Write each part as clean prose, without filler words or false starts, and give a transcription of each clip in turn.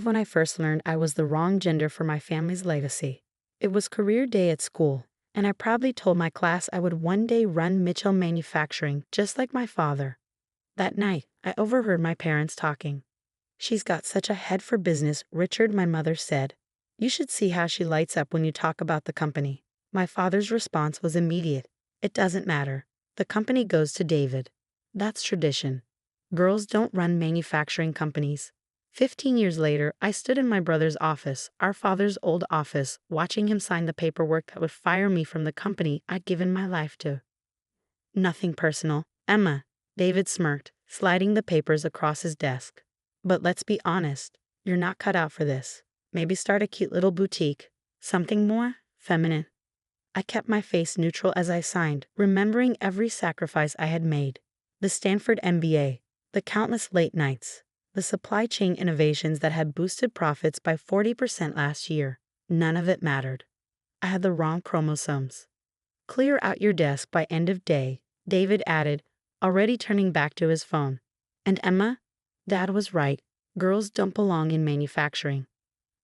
love when I first learned I was the wrong gender for my family's legacy. It was career day at school, and I proudly told my class I would one day run Mitchell Manufacturing just like my father. That night, I overheard my parents talking. "She's got such a head for business," Richard, my mother, said. "You should see how she lights up when you talk about the company." My father's response was immediate. "It doesn't matter. The company goes to David. That's tradition. Girls don't run manufacturing companies." 15 years later, I stood in my brother's office, our father's old office, watching him sign the paperwork that would fire me from the company I'd given my life to. "Nothing personal, Emma," David smirked, sliding the papers across his desk. "But let's be honest, you're not cut out for this. Maybe start a cute little boutique. Something more feminine." I kept my face neutral as I signed, remembering every sacrifice I had made. The Stanford MBA, the countless late nights, the supply chain innovations that had boosted profits by 40% last year. None of it mattered. I had the wrong chromosomes. "Clear out your desk by end of day," David added, already turning back to his phone. "And Emma, Dad was right. Girls don't belong in manufacturing."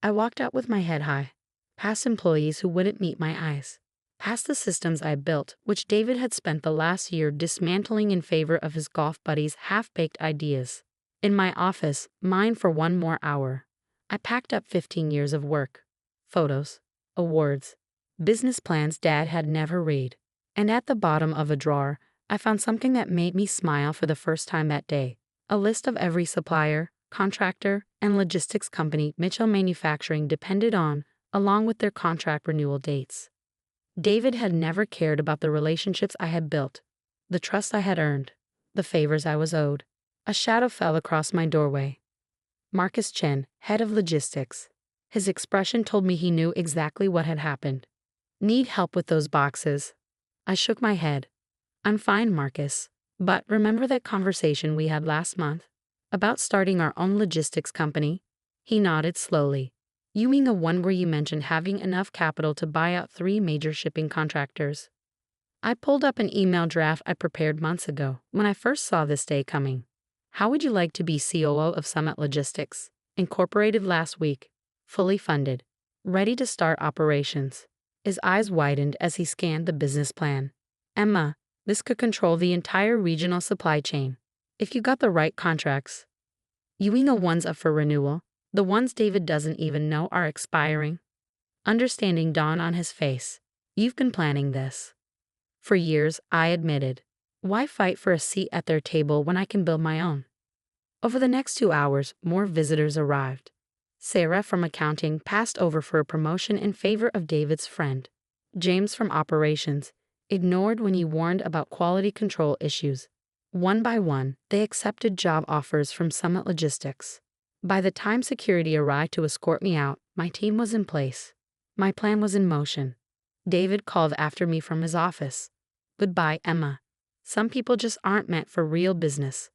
I walked out with my head high, past employees who wouldn't meet my eyes, past the systems I built, which David had spent the last year dismantling in favor of his golf buddies' half-baked ideas. In my office, mine for one more hour, I packed up 15 years of work, photos, awards, business plans Dad had never read. And at the bottom of a drawer, I found something that made me smile for the first time that day. A list of every supplier, contractor, and logistics company Mitchell Manufacturing depended on, along with their contract renewal dates. David had never cared about the relationships I had built, the trust I had earned, the favors I was owed. A shadow fell across my doorway. Marcus Chen, head of logistics. His expression told me he knew exactly what had happened. "Need help with those boxes?" I shook my head. "I'm fine, Marcus. But remember that conversation we had last month? About starting our own logistics company?" He nodded slowly. "You mean the one where you mentioned having enough capital to buy out 3 major shipping contractors?" I pulled up an email draft I prepared months ago, when I first saw this day coming. "How would you like to be COO of Summit Logistics? Incorporated last week. Fully funded. Ready to start operations." His eyes widened as he scanned the business plan. "Emma, this could control the entire regional supply chain. If you got the right contracts. You mean the ones up for renewal? The ones David doesn't even know are expiring?" Understanding dawned on his face. "You've been planning this." "For years," I admitted. "Why fight for a seat at their table when I can build my own?" Over the next 2 hours, more visitors arrived. Sarah from accounting passed over for a promotion in favor of David's friend. James from operations ignored when he warned about quality control issues. One by one, they accepted job offers from Summit Logistics. By the time security arrived to escort me out, my team was in place. My plan was in motion. David called after me from his office. "Goodbye, Emma. Some people just aren't meant for real business."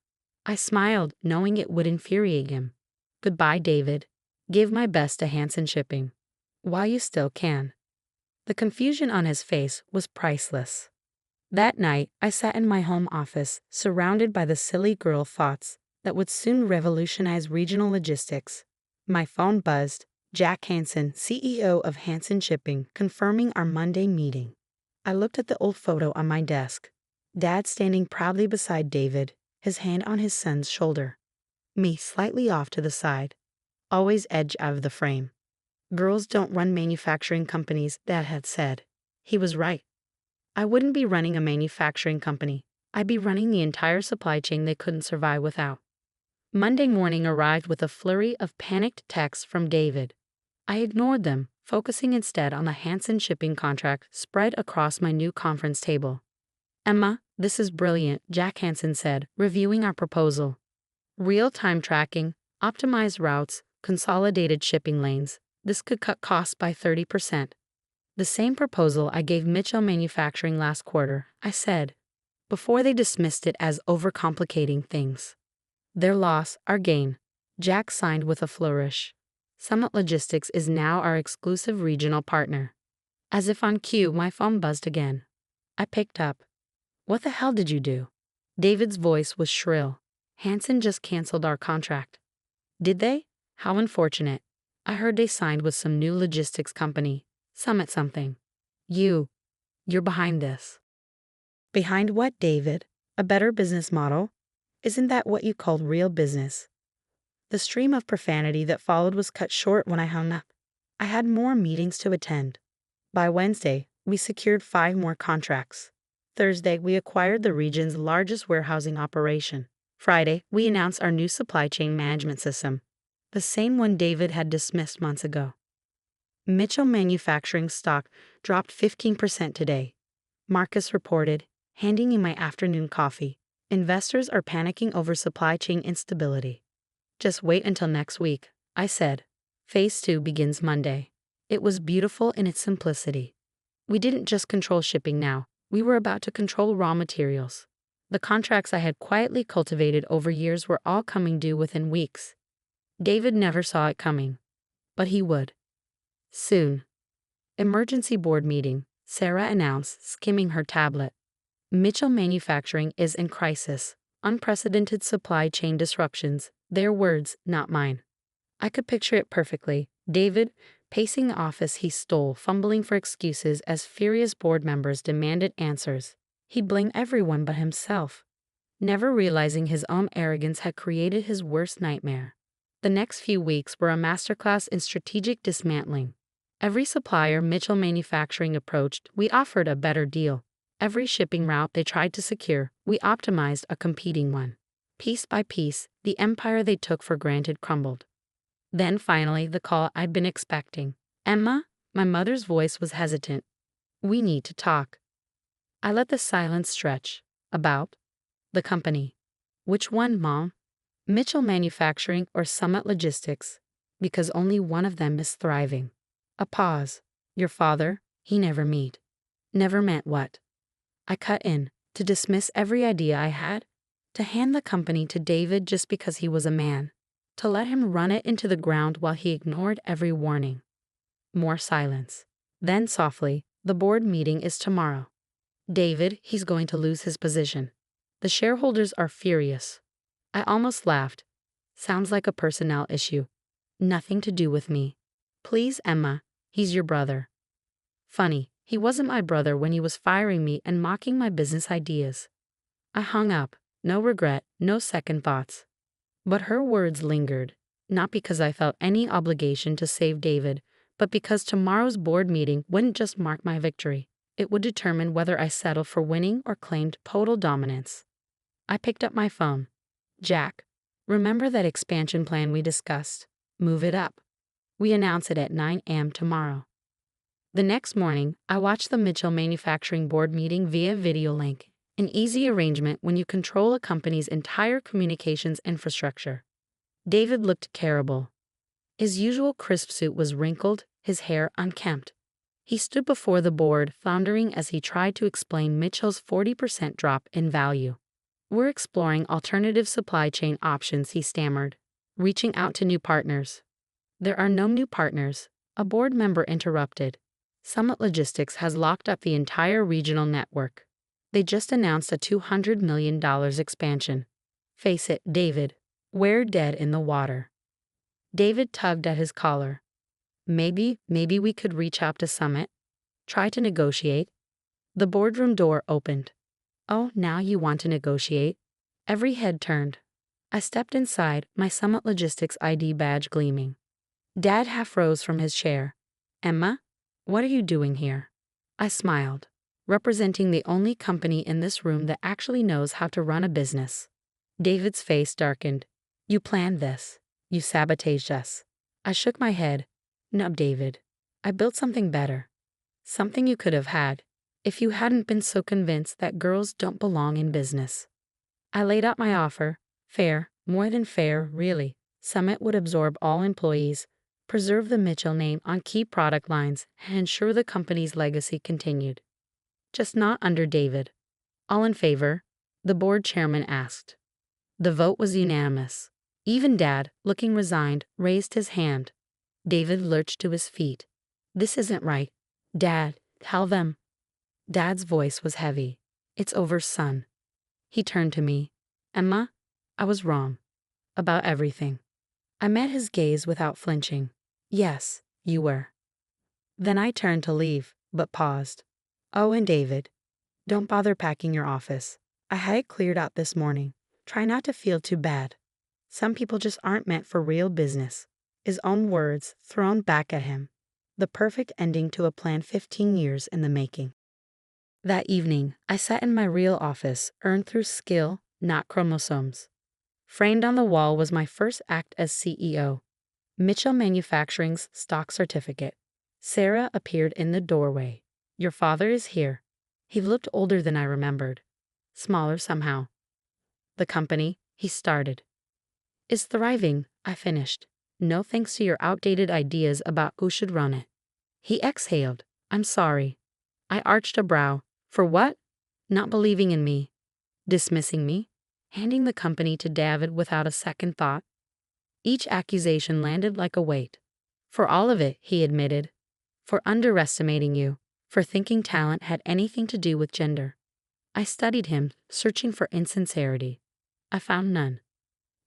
I smiled, knowing it would infuriate him. "Goodbye, David. Give my best to Hansen Shipping. While you still can." The confusion on his face was priceless. That night, I sat in my home office, surrounded by the silly girl thoughts that would soon revolutionize regional logistics. My phone buzzed. Jack Hansen, CEO of Hansen Shipping, confirming our Monday meeting. I looked at the old photo on my desk. Dad standing proudly beside David, his hand on his son's shoulder. Me slightly off to the side, always edge out of the frame. "Girls don't run manufacturing companies," Dad had said. He was right. I wouldn't be running a manufacturing company. I'd be running the entire supply chain they couldn't survive without. Monday morning arrived with a flurry of panicked texts from David. I ignored them, focusing instead on the Hansen Shipping contract spread across my new conference table. "Emma, this is brilliant," Jack Hansen said, reviewing our proposal. "Real-time tracking, optimized routes, consolidated shipping lanes. This could cut costs by 30%. The same proposal I gave Mitchell Manufacturing last quarter," I said, before they dismissed it as overcomplicating things. "Their loss, our gain." Jack signed with a flourish. "Summit Logistics is now our exclusive regional partner." As if on cue, my phone buzzed again. I picked up. "What the hell did you do?" David's voice was shrill. "Hansen just canceled our contract." "Did they? How unfortunate. I heard they signed with some new logistics company. Summit something. You're behind this. Behind what, David? A better business model? Isn't that what you called real business? The stream of profanity that followed was cut short when I hung up. I had more meetings to attend. By Wednesday, we secured 5 more contracts. Thursday, we acquired the region's largest warehousing operation. Friday, we announced our new supply chain management system, the same one David had dismissed months ago. Mitchell Manufacturing stock dropped 15% today. Marcus reported, handing me my afternoon coffee. Investors are panicking over supply chain instability. Just wait until next week, I said. Phase 2 begins Monday. It was beautiful in its simplicity. We didn't just control shipping now, we were about to control raw materials. The contracts I had quietly cultivated over years were all coming due within weeks. David never saw it coming, but he would. Soon. Emergency board meeting, Sarah announced, skimming her tablet. Mitchell Manufacturing is in crisis. Unprecedented supply chain disruptions. Their words, not mine. I could picture it perfectly. David, pacing the office he stole, fumbling for excuses as furious board members demanded answers. He'd blame everyone but himself, never realizing his own arrogance had created his worst nightmare. The next few weeks were a masterclass in strategic dismantling. Every supplier Mitchell Manufacturing approached, we offered a better deal. Every shipping route they tried to secure, we optimized a competing one. Piece by piece, the empire they took for granted crumbled. Then finally, the call I'd been expecting. Emma, my mother's voice was hesitant. We need to talk. I let the silence stretch. About? The company. Which one, Mom? Mitchell Manufacturing or Summit Logistics? Because only one of them is thriving. A pause. Your father, he never meet. Never meant what? I cut in, to dismiss every idea I had, to hand the company to David just because he was a man, to let him run it into the ground while he ignored every warning. More silence. Then softly, the board meeting is tomorrow. David, he's going to lose his position. The shareholders are furious. I almost laughed. Sounds like a personnel issue. Nothing to do with me. Please, Emma, he's your brother. Funny, he wasn't my brother when he was firing me and mocking my business ideas. I hung up, no regret, no second thoughts. But her words lingered, not because I felt any obligation to save David, but because tomorrow's board meeting wouldn't just mark my victory. It would determine whether I settled for winning or claimed total dominance. I picked up my phone. Jack, remember that expansion plan we discussed? Move it up. We announce it at 9 a.m. tomorrow. The next morning, I watched the Mitchell Manufacturing board meeting via video link, an easy arrangement when you control a company's entire communications infrastructure. David looked terrible. His usual crisp suit was wrinkled, his hair unkempt. He stood before the board, floundering as he tried to explain Mitchell's 40% drop in value. We're exploring alternative supply chain options, he stammered, reaching out to new partners. There are no new partners, a board member interrupted. Summit Logistics has locked up the entire regional network. They just announced a $200 million expansion. Face it, David, we're dead in the water. David tugged at his collar. Maybe we could reach out to Summit. Try to negotiate. The boardroom door opened. Oh, now you want to negotiate? Every head turned. I stepped inside, my Summit Logistics ID badge gleaming. Dad half rose from his chair. Emma, what are you doing here? I smiled, representing the only company in this room that actually knows how to run a business. David's face darkened. You planned this. You sabotaged us. I shook my head. No, David. I built something better. Something you could have had, if you hadn't been so convinced that girls don't belong in business. I laid out my offer. Fair, more than fair, really. Summit would absorb all employees, preserve the Mitchell name on key product lines, and ensure the company's legacy continued. Just not under David. All in favor? The board chairman asked. The vote was unanimous. Even Dad, looking resigned, raised his hand. David lurched to his feet. This isn't right. Dad, tell them. Dad's voice was heavy. It's over, son. He turned to me. Emma, I was wrong. About everything. I met his gaze without flinching. Yes, you were. Then I turned to leave, but paused. Oh, and David, don't bother packing your office. I had it cleared out this morning. Try not to feel too bad. Some people just aren't meant for real business. His own words thrown back at him. The perfect ending to a plan 15 years in the making. That evening, I sat in my real office, earned through skill, not chromosomes. Framed on the wall was my first act as CEO. Mitchell Manufacturing's stock certificate. Sarah appeared in the doorway. Your father is here. He looked older than I remembered. Smaller somehow. The company, he started, is thriving, I finished. No thanks to your outdated ideas about who should run it. He exhaled. I'm sorry. I arched a brow. For what? Not believing in me. Dismissing me. Handing the company to David without a second thought. Each accusation landed like a weight. For all of it, he admitted. For underestimating you. For thinking talent had anything to do with gender. I studied him, searching for insincerity. I found none.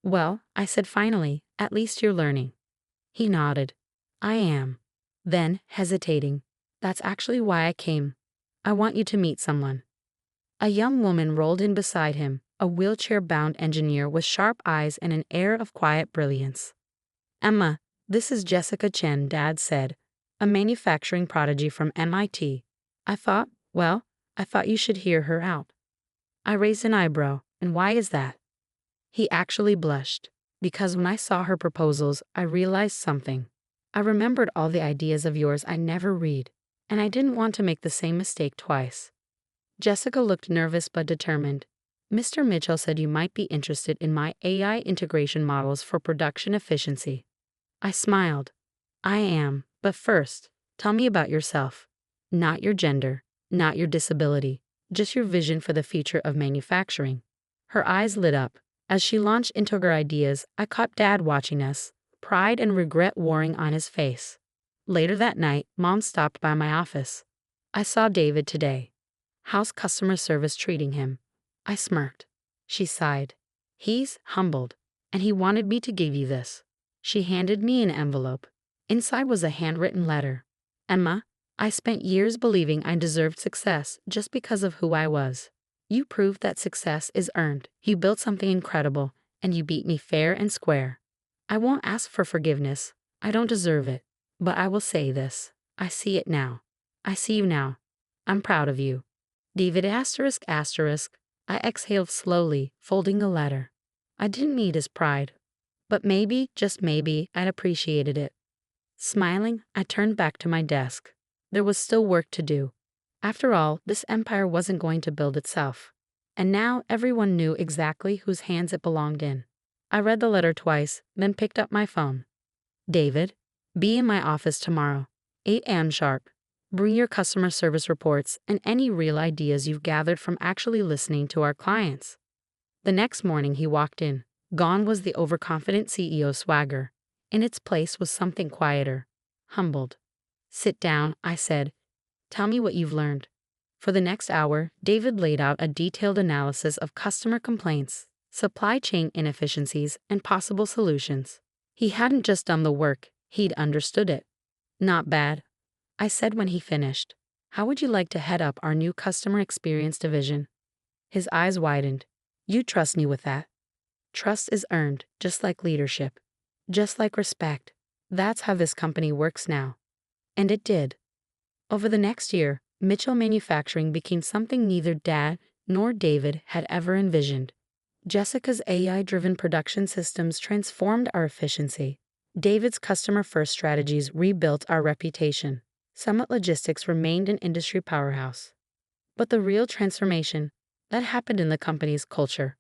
Well, I said finally, at least you're learning. He nodded. I am. Then, hesitating. That's actually why I came. I want you to meet someone. A young woman rolled in beside him, a wheelchair-bound engineer with sharp eyes and an air of quiet brilliance. Emma, this is Jessica Chen, Dad said, a manufacturing prodigy from MIT. I thought you should hear her out. I raised an eyebrow, and why is that? He actually blushed, because when I saw her proposals, I realized something. I remembered all the ideas of yours I never read, and I didn't want to make the same mistake twice. Jessica looked nervous but determined. Mr. Mitchell said you might be interested in my AI integration models for production efficiency. I smiled. I am, but first, tell me about yourself. Not your gender, not your disability, just your vision for the future of manufacturing. Her eyes lit up. As she launched into her ideas, I caught Dad watching us, pride and regret warring on his face. Later that night, Mom stopped by my office. I saw David today. How's customer service treating him? I smirked. She sighed. He's humbled, and he wanted me to give you this. She handed me an envelope. Inside was a handwritten letter. Emma, I spent years believing I deserved success just because of who I was. You proved that success is earned. You built something incredible, and you beat me fair and square. I won't ask for forgiveness. I don't deserve it. But I will say this. I see it now. I see you now. I'm proud of you. David ***. I exhaled slowly, folding the letter. I didn't need his pride. But maybe, just maybe, I'd appreciated it. Smiling, I turned back to my desk. There was still work to do. After all, this empire wasn't going to build itself. And now everyone knew exactly whose hands it belonged in. I read the letter twice, then picked up my phone. David, be in my office tomorrow, 8 a.m. sharp. Bring your customer service reports and any real ideas you've gathered from actually listening to our clients. The next morning he walked in. Gone was the overconfident CEO swagger. In its place was something quieter. Humbled. Sit down, I said. Tell me what you've learned. For the next hour, David laid out a detailed analysis of customer complaints, supply chain inefficiencies, and possible solutions. He hadn't just done the work, he'd understood it. Not bad, I said when he finished. How would you like to head up our new customer experience division? His eyes widened. You trust me with that. Trust is earned, just like leadership. Just like respect. That's how this company works now. And it did. Over the next year, Mitchell Manufacturing became something neither Dad nor David had ever envisioned. Jessica's AI-driven production systems transformed our efficiency. David's customer-first strategies rebuilt our reputation. Summit Logistics remained an industry powerhouse. But the real transformation, that happened in the company's culture.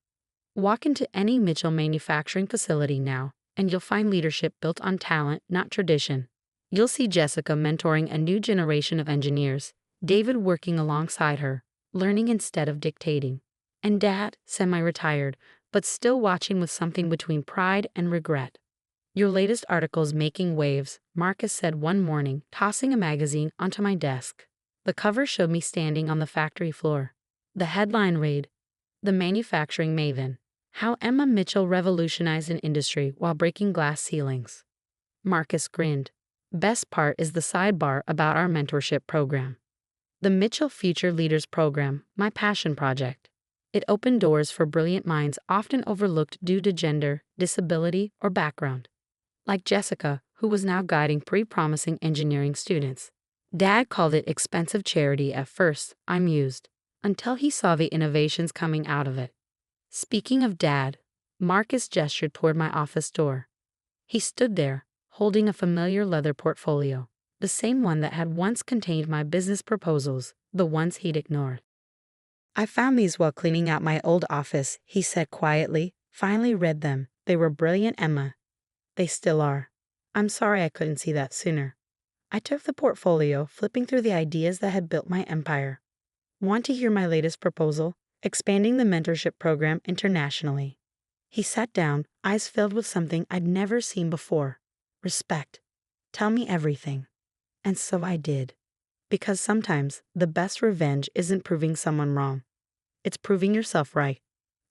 Walk into any Mitchell Manufacturing facility now, and you'll find leadership built on talent, not tradition. You'll see Jessica mentoring a new generation of engineers, David working alongside her, learning instead of dictating, and Dad, semi-retired, but still watching with something between pride and regret. Your latest article's making waves, Marcus said one morning, tossing a magazine onto my desk. The cover showed me standing on the factory floor. The headline read, The Manufacturing Maven, How Emma Mitchell revolutionized an industry while breaking glass ceilings. Marcus grinned. Best part is the sidebar about our mentorship program. The Mitchell Future Leaders Program, my passion project. It opened doors for brilliant minds often overlooked due to gender, disability, or background. Like Jessica, who was now guiding pre-promising engineering students. Dad called it expensive charity at first, I mused, until he saw the innovations coming out of it. Speaking of Dad, Marcus gestured toward my office door. He stood there, holding a familiar leather portfolio, the same one that had once contained my business proposals, the ones he'd ignored. I found these while cleaning out my old office, he said quietly. Finally read them. They were brilliant, Emma. They still are. I'm sorry I couldn't see that sooner. I took the portfolio, flipping through the ideas that had built my empire. Want to hear my latest proposal? Expanding the mentorship program internationally. He sat down, eyes filled with something I'd never seen before. Respect. Tell me everything. And so I did. Because sometimes the best revenge isn't proving someone wrong. It's proving yourself right.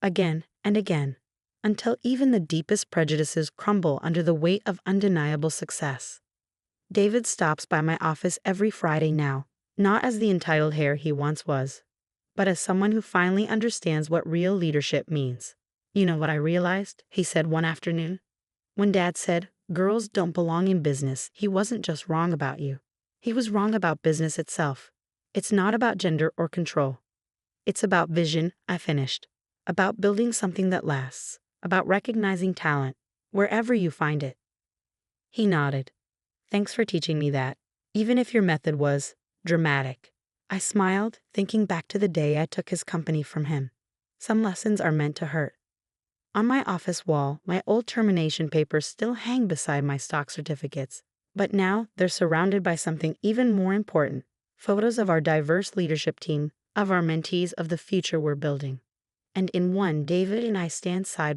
Again and again. Until even the deepest prejudices crumble under the weight of undeniable success. David stops by my office every Friday now, not as the entitled hare he once was, but as someone who finally understands what real leadership means. You know what I realized, he said one afternoon. When Dad said, girls don't belong in business, he wasn't just wrong about you. He was wrong about business itself. It's not about gender or control. It's about vision, I finished. About building something that lasts. About recognizing talent, wherever you find it. He nodded. Thanks for teaching me that, even if your method was dramatic. I smiled, thinking back to the day I took his company from him. Some lessons are meant to hurt. On my office wall, my old termination papers still hang beside my stock certificates, but now they're surrounded by something even more important, photos of our diverse leadership team, of our mentees, of the future we're building. And in one, David and I stand side by